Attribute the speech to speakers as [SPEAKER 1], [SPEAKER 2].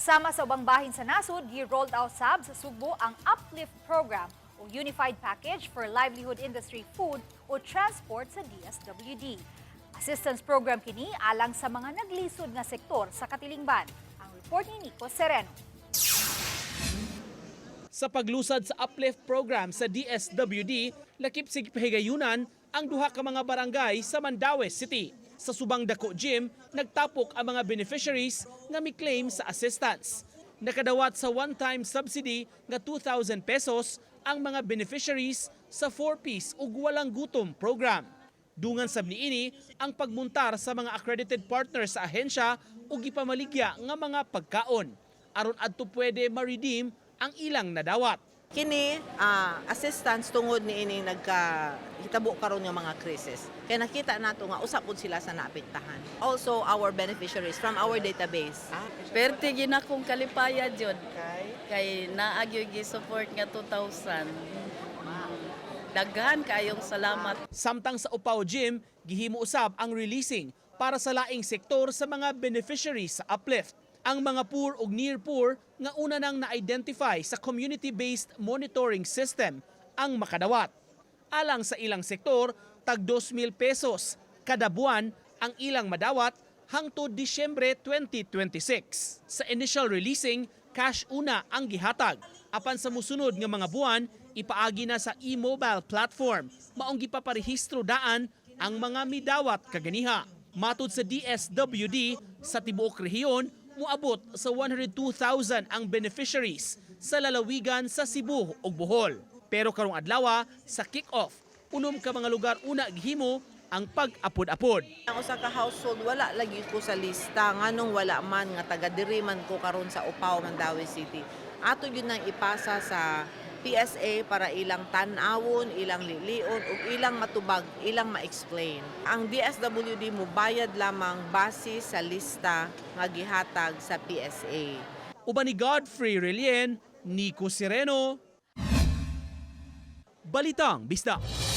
[SPEAKER 1] Sama sa ubang bahin sa nasod, gi-rolled out sab sa Subo ang Uplift Program o Unified Package for Livelihood Industry Food o Transport sa DSWD. Assistance program kini alang sa mga naglisod nga sektor sa Katilingban. Ang report ni Nico Sereno.
[SPEAKER 2] Sa paglusad sa Uplift Program sa DSWD, lakip sig pahigayunan ang duha ka mga barangay sa Mandaue City. Sa Subang Dako Gym, nagtapok ang mga beneficiaries nga may claim sa assistance. Nakadawat sa one-time subsidy nga 2,000 pesos ang mga beneficiaries sa 4-piece ug walang gutom program. Dungan sab niini ang pagmuntar sa mga accredited partners sa ahensya ug gipamaligya nga mga pagkaon aron adto pwede ma-redeem ang ilang nadawat.
[SPEAKER 3] Kini assistance tungod niini nagkahitabo karon nga mga krisis. Kaya nakita nato nga usap pud sila sa naapektahan. Also our beneficiaries from our database.
[SPEAKER 4] Perte gina kong kalipaya jud kay naagyo gi support nga 2,000. Daghan kayong salamat.
[SPEAKER 2] Samtang sa Upaw Gym, gihimo usab ang releasing para sa laing sektor sa mga beneficiaries sa Uplift. Ang mga poor ug near poor nga una nang na-identify sa community-based monitoring system ang makadawat. Alang sa ilang sektor, tag 2,000 pesos kada buwan ang ilang madawat hangtod Disyembre 2026. Sa initial releasing, cash una ang gihatag. Apan sa musunod nga mga buwan, ipaagi na sa e-mobile platform. Maong gipaparehistro daan ang mga midawat kaganiha. Matud sa DSWD, sa tibuok rehiyon, muabot sa 102,000 ang beneficiaries sa lalawigan sa Cebu ug Bohol. Pero karong adlaw sa kick-off, unom ka mga lugar una gihimo ang pag-apod-apod.
[SPEAKER 3] Ang usa ka household wala lagi ko sa lista nganong wala man nga taga diri man ko karon sa Upaw, Mandaue City. Ato yun nang ipasa sa PSA para ilang tan-awon, ilang lilion ug ilang matubag, ilang ma-explain. Ang DSWD mo bayad lamang base sa lista nga gihatag sa PSA.
[SPEAKER 2] Uban ni Godfrey Relien, Nico Sereno, Balitang Bisdak.